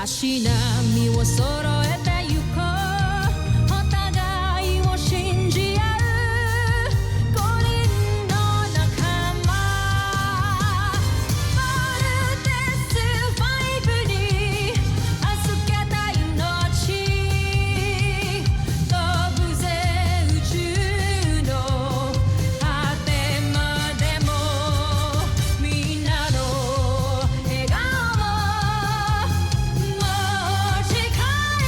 足並みを揃えてゆこうお互いを信じ合う5人の仲間バルテス5に預けた命飛ぶぜ宇宙の果てまでもみんなの笑顔も近い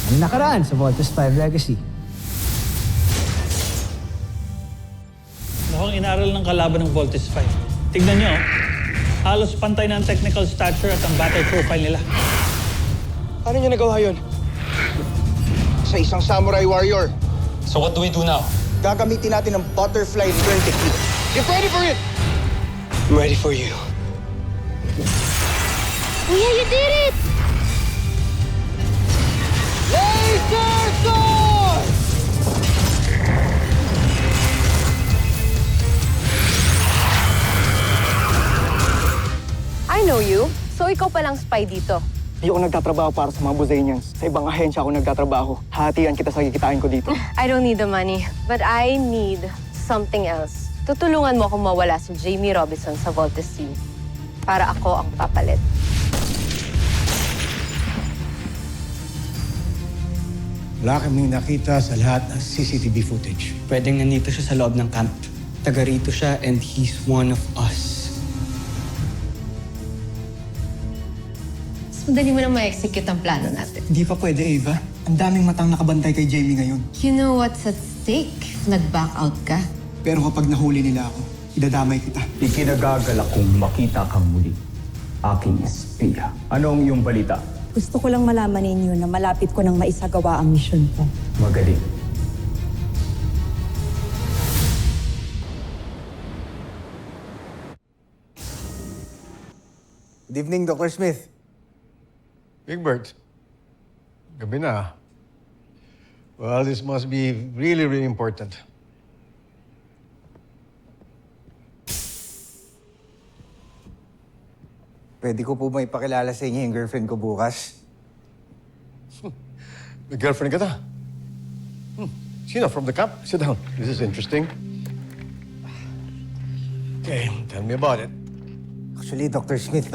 Ang nakaraan sa Voltes 5 Legacy. Mukhang inaral ng kalaban ng Voltes 5. Tignan nyo, halos pantay na ang technical stature at ang battle profile nila. Paano niya nagawa yun? Sa isang samurai warrior. So what do we do now? Gagamitin natin ang butterfly burn technique. Get ready for it! I'm ready for you. Kuya, you did it! Laser sword! I know you. So ikaw palang spy dito. Hindi ako nagtatrabaho para sa mga Buzanians. Sa ibang ahensya ako nagtatrabaho. Hatian kita sa kikitain ko dito. I don't need the money, but I need something else. Tutulungan mo akong mawala si Jamie Robinson sa Voltes team para ako ang papalit. Wala kaming nakita sa lahat ng CCTV footage. Pwedeng nandito siya sa loob ng camp. Taga rito siya and he's one of us. Mas madali mo na ma-execute ang plano natin. Hindi pa pwede, Ava. Ang daming matang nakabantay kay Jamie ngayon. You know what's at stake? Nag-back out ka. Pero kapag nahuli nila ako, idadamay kita. Ikinagagalak kong makita kang muli. Aking espiya. Ano ang iyong balita? Gusto ko lang malaman ninyo na malapit ko nang maisagawa ang misyon ko. Magaling. Good evening, Dr. Smith. Big Bird, gabi na. Well, this must be really, really important. Pwede ko po may pakilala sa inyo yung girlfriend ko bukas. May girlfriend ka ta? Sino? From the camp? Sit down. This is interesting. Okay, tell me about it. Actually, Dr. Smith,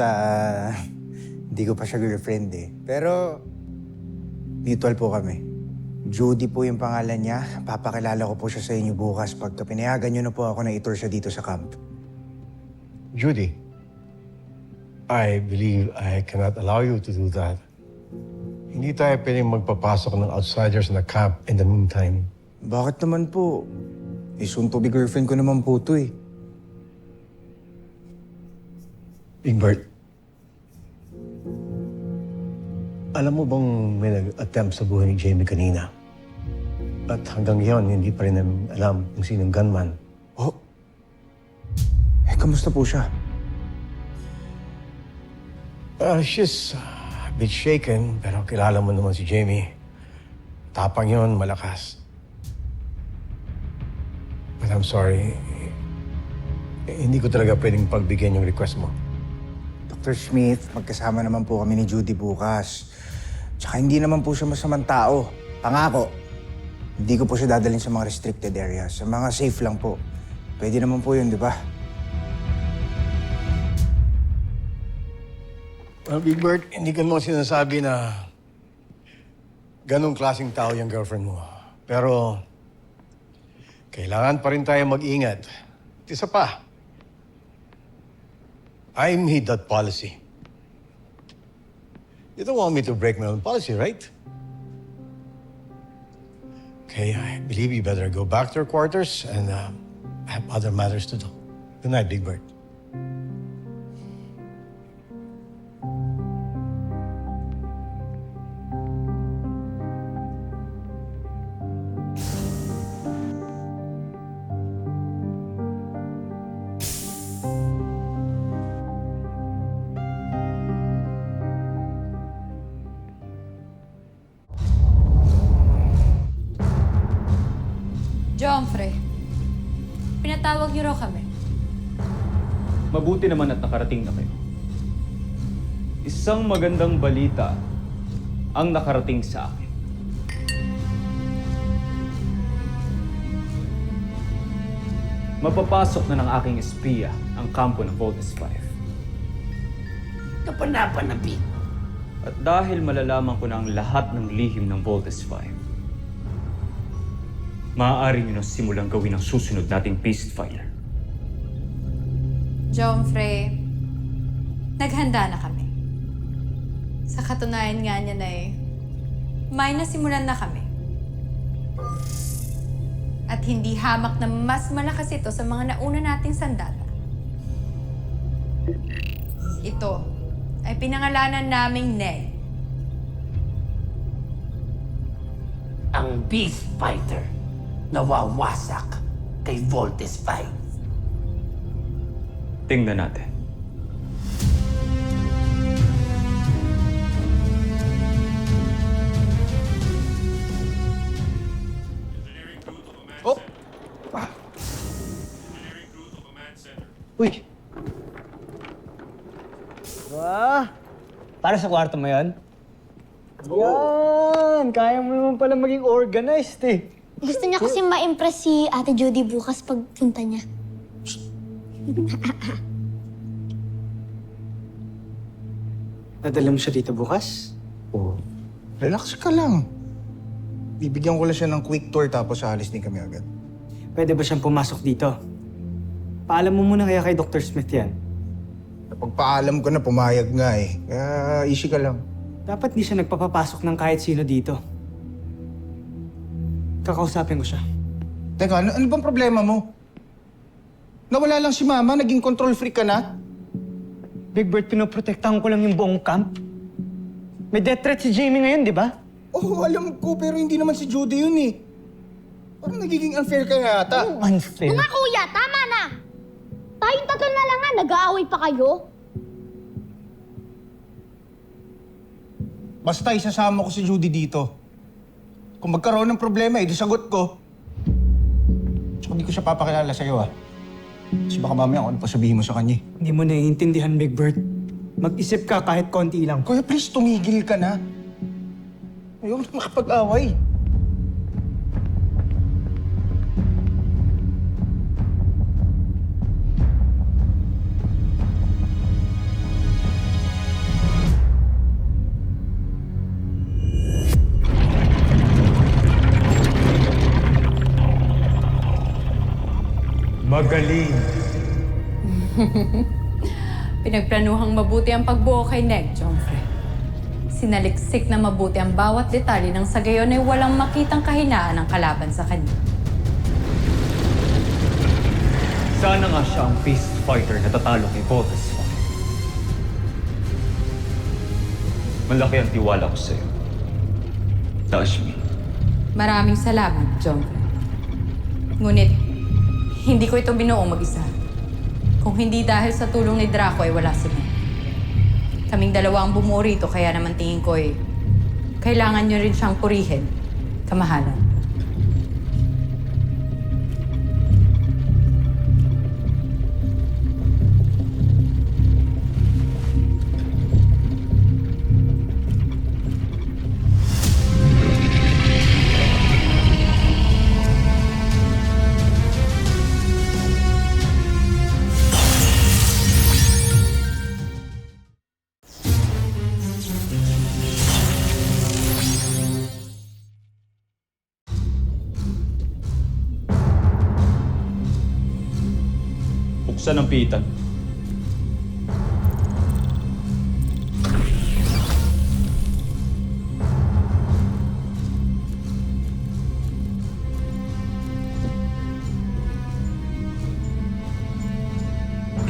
hindi ko pa siya girlfriend eh. Pero, mutual po kami. Judy po yung pangalan niya. Papakilala ko po siya sa inyo bukas pagka pinayagan niyo na po ako na itour siya dito sa camp. Judy, I believe I cannot allow you to do that. Hindi tayo pwedeng magpapasok ng outsiders na camp in the meantime. Bakit naman po? Soon to be girlfriend ko naman po to eh. Big Bird, alam mo bang may nag-attempt sa buhay ni Jamie kanina? At hanggang ngayon, hindi pa rin namin alam kung sinong gunman. Oh? Kamusta po siya? She's a bit shaken, pero kilala mo naman si Jamie. Tapang yon, malakas. But I'm sorry. Hindi ko talaga pwedeng pagbigyan yung request mo. Dr. Smith, magkasama naman po kami ni Judy bukas. Tsaka hindi naman po siya masamang tao. Pangako. Hindi ko po siya dadalhin sa mga restricted areas. Sa mga safe lang po. Pwede naman po yun, di ba? Well, Big Bird, hindi ka mo sinasabi na ganong klaseng tao yung girlfriend mo. Pero, kailangan pa rin tayo mag-ingat. At isa pa, I made that policy. You don't want me to break my own policy, right? Okay, I believe you better go back to your quarters and have other matters to do. Good night, Big Bird. Pinatawag niyo raw kami. Mabuti naman at nakarating na kayo. Isang magandang balita ang nakarating sa akin. Mapapasok na ng aking espiya ang kampo ng Voltes 5. Napanapanapin. At dahil malalaman ko na ang lahat ng lihim ng Voltes 5, maaari nyo na simulang gawin ang susunod nating ceasefire. Jomfrey, naghanda na kami. Sa katunayan nga niya na may nasimulan na kami. At hindi hamak na mas malakas ito sa mga nauna nating sandata. Ito ay pinangalanan naming Ned. Ang Beast Fighter nawawasak kay Voltes 5. Tingnan natin. Oh! Uy! Para sa kwarto mo yan? Yan! Kaya mo naman pala maging organized eh. Gusto niya kasi ma-impress si Ate Judy bukas pagpunta niya. Nadala mo siya dito bukas? Oh, relax ka lang. Bibigyan ko lang siya ng quick tour tapos aalis din kami agad. Pwede ba siyang pumasok dito? Paalam mo muna kaya kay Dr. Smith yan. Napagpaalam ko na pumayag nga eh. Kaya easy ka lang. Dapat di siya nagpapapasok ng kahit sino dito. Kakausapin ko siya. Teka, ano bang problema mo? Nawala lang si Mama, naging control freak ka na? Big Bird, pinoprotektahan ko lang yung buong camp. May death threat si Jamie ngayon, di ba? Oo, alam ko, pero hindi naman si Judy yun eh. Parang nagiging unfair ka yata. Unfair? Mga kuya, tama na! Tayong tatlo na lang nga, nag-aaway pa kayo. Basta isasama ko si Judy dito. Kung magkaroon ng problema, di sagot ko. Tsaka hindi ko siya papakilala sa'yo ah. Kasi baka mamaya kung ano pa sabihin mo sa kanya. Hindi mo naiintindihan, Big Bird. Mag-isip ka kahit konti lang. Kuya, please, tumigil ka na. Ayoko na makapag-away. Magaling. Pinagplanuhang mabuti ang pagbuo kay Ned, Jomfrey. Sinaliksik na mabuti ang bawat detalye nang sa gayon ay walang makitang kahinaan ng kalaban sa kanya. Sana nga siya ang beast fighter na tatalo kay Voltes 5. Malaki ang tiwala ko sa'yo. Tashmi. Maraming salamat, Jomfrey. Ngunit, hindi ko ito binuong mag-isa. Kung hindi dahil sa tulong ni Draco ay wala si Ned. Kaming dalawa ang bumuo rito, kaya naman tingin ko kailangan nyo rin siyang purihin. Kamahalan. Buksan ang pitan.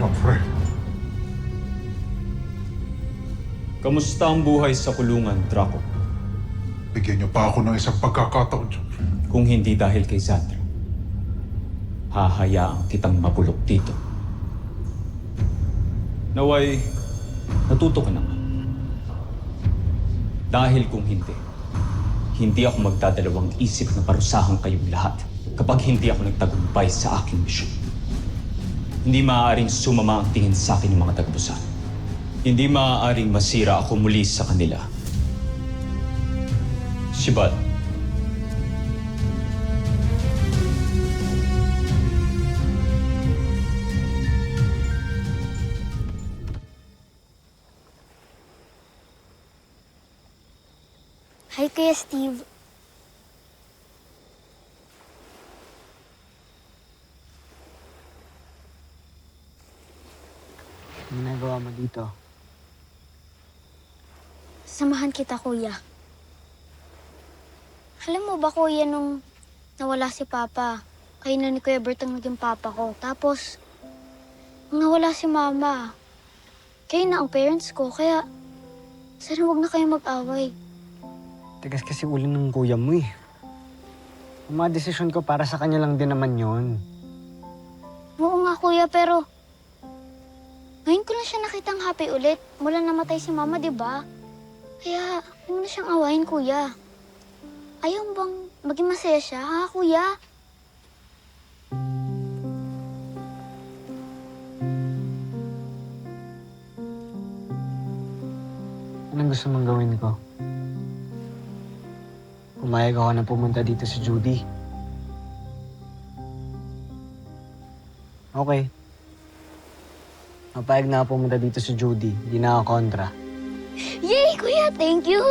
Jomfrey. Kamusta ang buhay sa kulungan, Draco? Bigyan niyo pa ako ng isang pagkakataon, Jomfrey. Kung hindi dahil kay Sandra, hahayaan kitang mapulok dito. Naway, natuto ka na nga. Dahil kung hindi ako magdadalawang isip na parusahan kayong lahat kapag hindi ako nagtagumpay sa aking misyon. Hindi maaaring sumama ang tingin sa akin ng mga taga-Busan. Hindi maaaring masira ako muli sa kanila. Sibat. Hi, Kuya Steve. Ano ginagawa mo dito? Samahan kita, Kuya. Alam mo ba, Kuya, nung nawala si Papa, kayo na ni Kuya Bert ang naging Papa ko. Tapos, nung nawala si Mama, kayo na ang parents ko. Kaya, sana huwag na kayo mag-away. Tigas kasi ulo ng kuya mo eh. Ang mga desisyon ko para sa kanya lang din naman yon. Oo nga, Kuya, pero ngayon ko lang siya nakitang happy ulit. Mula namatay si Mama, di ba? Kaya, huwag mo na siyang awayin, Kuya. Ayaw mo bang maging masaya siya, ha, Kuya? Anong gusto mong gawin ko? Pumayag ako na pumunta dito si Judy. Okay. Mapayag na ako pumunta dito si Judy. Hindi na ako kontra. Yay, Kuya! Thank you!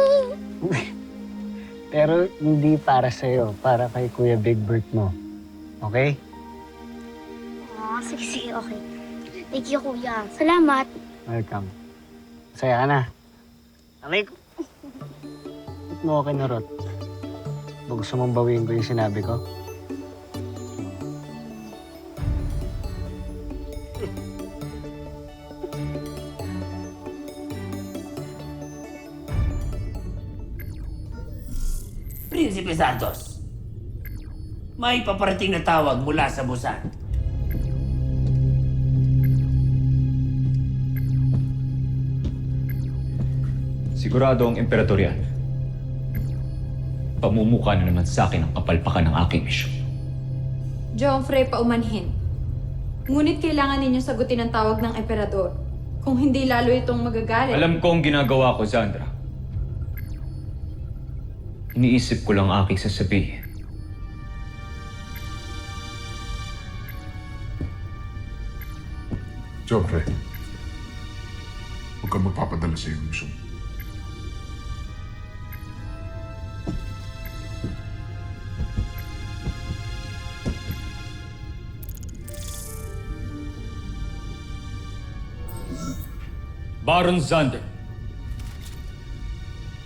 Pero hindi para sa'yo. Para kay Kuya Big Bert mo. Okay? Sige, okay. Thank you, Kuya. Salamat. Welcome. Masaya ka na. Aray ko. Ba't mo ako kinurot? Ba gusto mong bawiin ko yung sinabi ko? Prinsipe Santos, may paparating na tawag mula sa Busan. Sigurado ang emperador yan. Pamumukha na naman sa akin ang kapalpakan ng aking misyon. Joffrey, paumanhin. Ngunit kailangan ninyong sagutin ang tawag ng emperador. Kung hindi lalo itong magagalit. Alam ko ang ginagawa ko, Zandra. Iniisip ko lang aking sasabihin. Joffrey, huwag kang magpapadala sa iyong misyon. Baron Zander.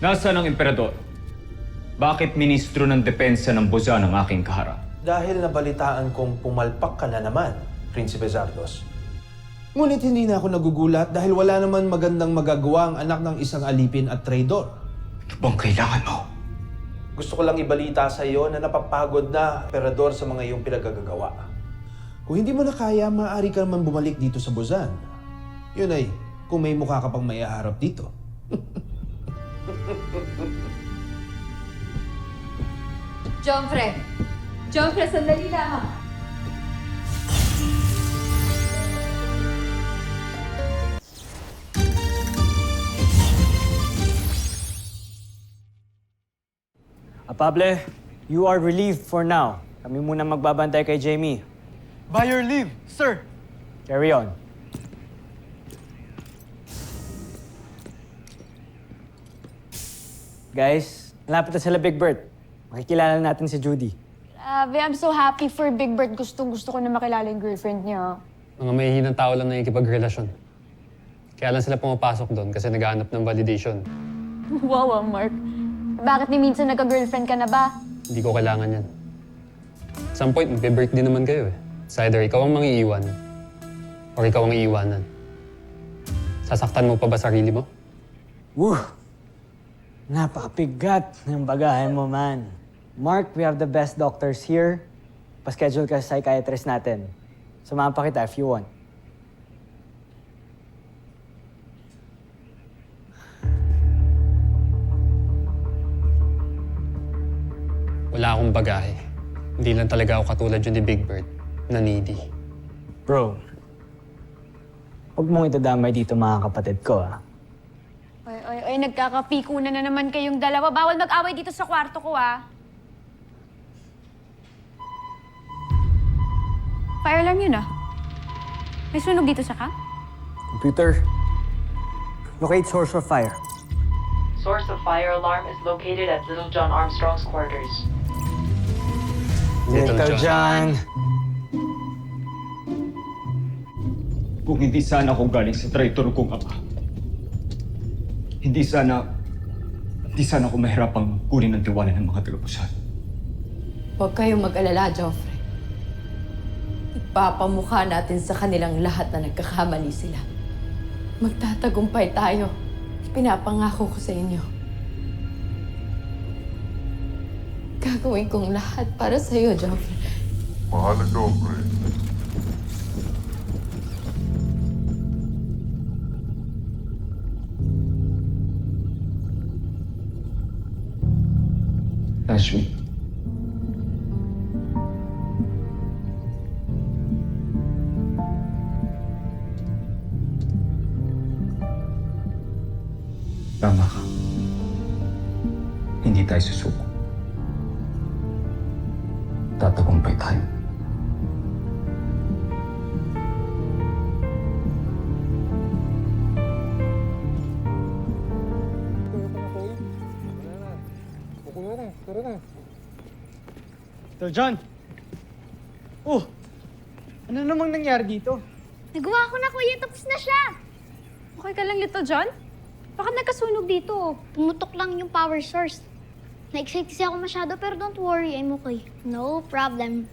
Nasaan ang emperador? Bakit ministro ng depensa ng Busan ang aking kaharap? Dahil nabalitaan kong pumalpak ka na naman, Prinsipe Zardos. Ngunit hindi na ako nagugulat dahil wala naman magandang magagawa ang anak ng isang alipin at traidor. Ano bang kailangan mo? Gusto ko lang ibalita sa iyo na napapagod na emperador sa mga iyong pinagagagawa. Kung hindi mo na kaya, maaari ka naman bumalik dito sa Busan. Yun ay, kung may mukha ka pang maiharap dito. Joffrey, sandali lamang. Pable, you are relieved for now. Kami muna magbabantay kay Jamie. By your leave, sir. Carry on. Guys, malapit na sila Big Bert. Makikilala natin si Judy. I'm so happy for Big Bird. Gusto ko na makilala yung girlfriend niya. Mga mahihinang tao lang na ikipagrelasyon. Kaya lang sila pumapasok doon kasi naghahanap ng validation. Wow, Mark. Bakit ni minsan nagka-girlfriend ka na ba? Hindi ko kailangan yan. At some point, magbe-birthday naman kayo eh. It's either ikaw ang mangiiwan or ikaw ang iiwanan. Sasaktan mo pa ba sarili mo? Woo! Napakabigat ng bagahe mo, man. Mark, we have the best doctors here. Pa-schedule ka sa psychiatrist natin. Samahan pa kita if you want. Wala akong bagahe. Hindi lang talaga ako katulad yun ni Big Bird na needy. Bro, Huwag mong itadamay dito mga kapatid ko, ah. Oy, nagkakapikunan na naman kayong dalawa. Bawal mag-away dito sa kwarto ko, ah. Fire alarm yun, ah. May sunog dito sa camp? Computer, locate source of fire. Source of fire alarm is located at Little John Armstrong's quarters. Little John. Kung hindi sana ako galing sa traitor kong ama, hindi sana ako mahirapang kunin ang tiwala ng mga taga-Busan. Huwag kayong mag-alala, Joffrey. Ipapamukha natin sa kanilang lahat na nagkakamali sila. Magtatagumpay tayo. Pinapangako ko sa inyo. Gagawin kong lahat para sa iyo, Joffrey. Mahal na Joffrey. Ashmi. Tama ka. Hindi tayo susuko. Tatagumpay tayo. Little John! Oh! Ano namang nangyari dito? Nagawa ko na, kuya. Tapos na siya. Okay ka lang, Little John? Bakit nagkasunog dito? Pumutok lang yung power source. Na-excite kasi ako masyado, pero don't worry, I'm okay. No problem.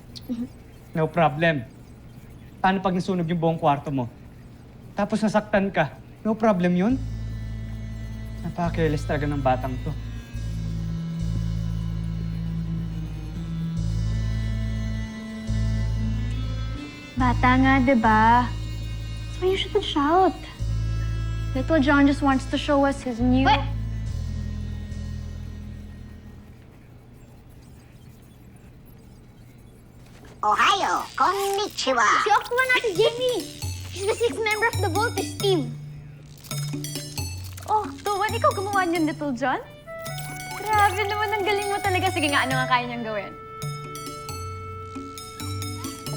No problem. Paano pag nasunog yung buong kwarto mo? Tapos nasaktan ka? No problem yun? Napaka-careless talaga ng batang to. Bata nga, diba? So you shouldn't shout. Little John just wants to show us his new... Wait! Ohio! Konnichiwa! Si Octava natin, Jamie! He's the sixth member of the Voltes team. Oh, Tuwan, ikaw gumawa niyan, Little John? Grabe naman, ang galing mo talaga. Sige nga, ano nga kaya niyang gawin?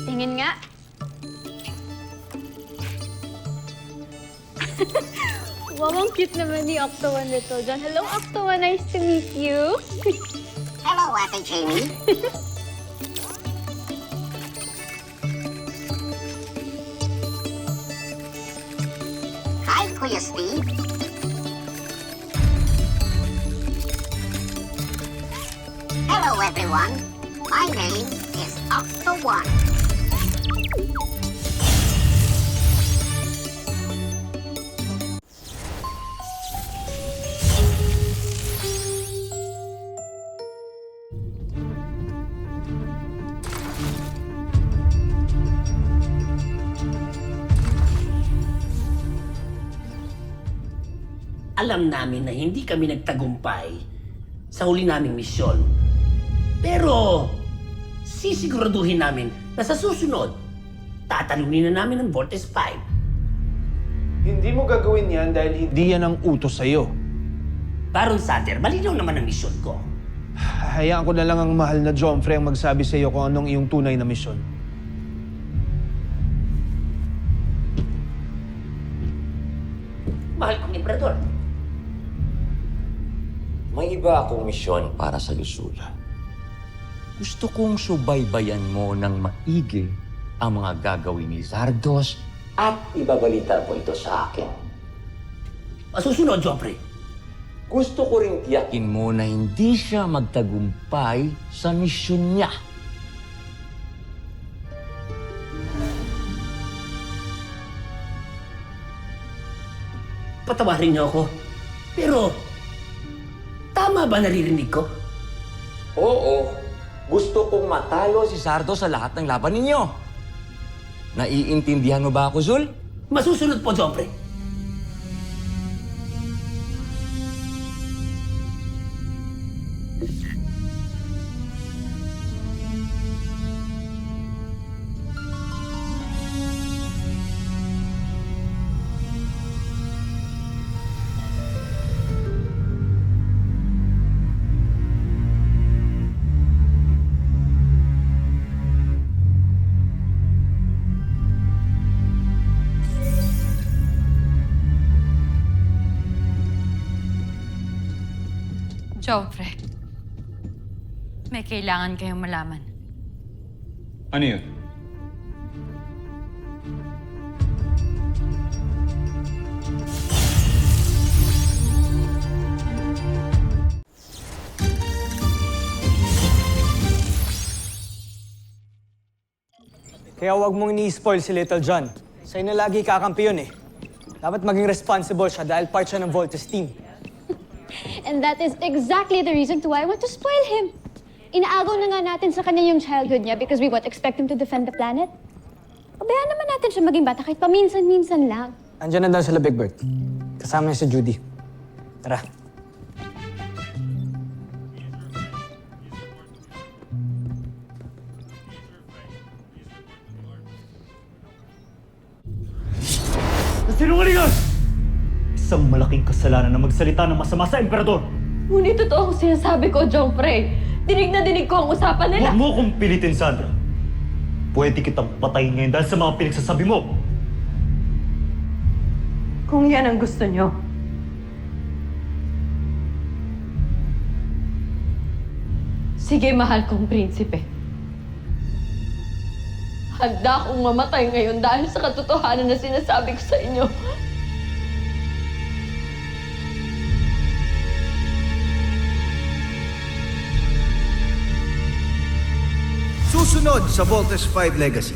Tingin nga. Wow, ang cute naman ni Octo and Little John. Hello, Octo. Nice to meet you. Hello, Ate Jamie. Hi, Kuya Steve. Hello, everyone. My name is Octo-One. Alam namin na hindi kami nagtagumpay sa huli naming misyon. Pero, sisiguraduhin namin na sa susunod, tatalunin na namin ang Voltes 5. Hindi mo gagawin yan dahil hindi yan ang utos sa'yo. Baron Sutter, malinaw naman ang misyon ko. Hayaan ko na lang ang mahal na Joffrey ang magsabi sa'yo kung anong iyong tunay na misyon. Mahal kong Emperador. May iba akong misyon para sa Lusula. Gusto kong subaybayan mo ng maigi ang mga gagawin ni Zardos at ibabalita mo ito sa akin. Masusunod, Joffrey. Gusto ko rin tiyakin mo na hindi siya magtagumpay sa misyon niya. Patawarin niyo ako. Pero, tama ba naririnig ko? Oo. Gusto kong matalo si Zardos sa lahat ng laban ninyo. Naiintindihan mo ba ako, Zul? Masusunod po, Joffrey. Joffrey, may kailangan kayong malaman. Ano yun? Kaya huwag mong ini-spoil si Little John. Sa'yo na lagi kakampi yun eh. Dapat maging responsible siya dahil part siya ng Voltes team. And that is exactly the reason why I want to spoil him. Inaagaw na nga natin sa kanya yung childhood niya because we won't expect him to defend the planet. Pabayaan naman natin siya maging bata kahit paminsan-minsan lang. Andiyan na daw sila, Big Bird. Kasama niya si Judy. Tara. Sinungalingan! Isang malaking kasalanan na magsalita ng masama sa emperador. Ngunit totoo ang sinasabi ko, Joffrey. Dinig na dinig ko ang usapan nila. Huwag mo kong pilitin, Sandra. Pwede kitang patayin ngayon dahil sa mga pinagsasabi mo. Kung yan ang gusto nyo. Sige, mahal kong prinsipe. Handa akong mamatay ngayon dahil sa katotohanan na sinasabi ko sa inyo. Susunod sa Voltes 5 Legacy.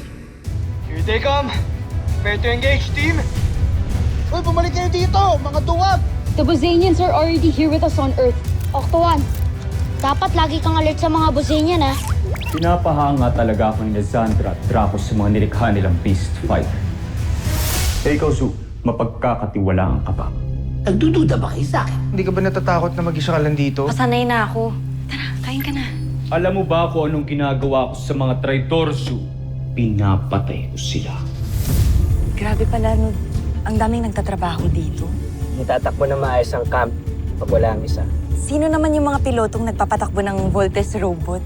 Here they come. Prepare to engage, team. Uy, bumalik kayo dito, mga dungag! The Bosanians are already here with us on Earth. Octo-1, dapat lagi kang alert sa mga Bosanian, ha? Pinapahanga talaga ako ni Sandra at Draco sa mga nilikha nilang Beast Fighter. Eh, ikaw, Zu, mapagkakatiwalaan ka ba? Nagdududa ba kayo sa akin? Hindi ka ba natatakot na mag-isa ka lang dito? Pasanay na ako. Tara, kain ka na. Alam mo ba kung anong ginagawa ko sa mga traitor, Zu? Pinapatay ko sila. Grabe pala, no. Ang daming nagtatrabaho dito. Natatakbo na maayos ang camp pag wala ang isa. Sino naman yung mga pilotong nagpapatakbo ng Voltes robot?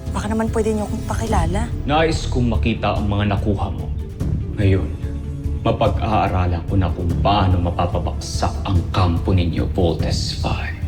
Baka naman pwede niyo akong pakilala. Nais kong makita ang mga nakuha mo. Ngayon, mapag-aaralan ko na kung paano mapapabaksak ang kampo ninyo, Voltes 5.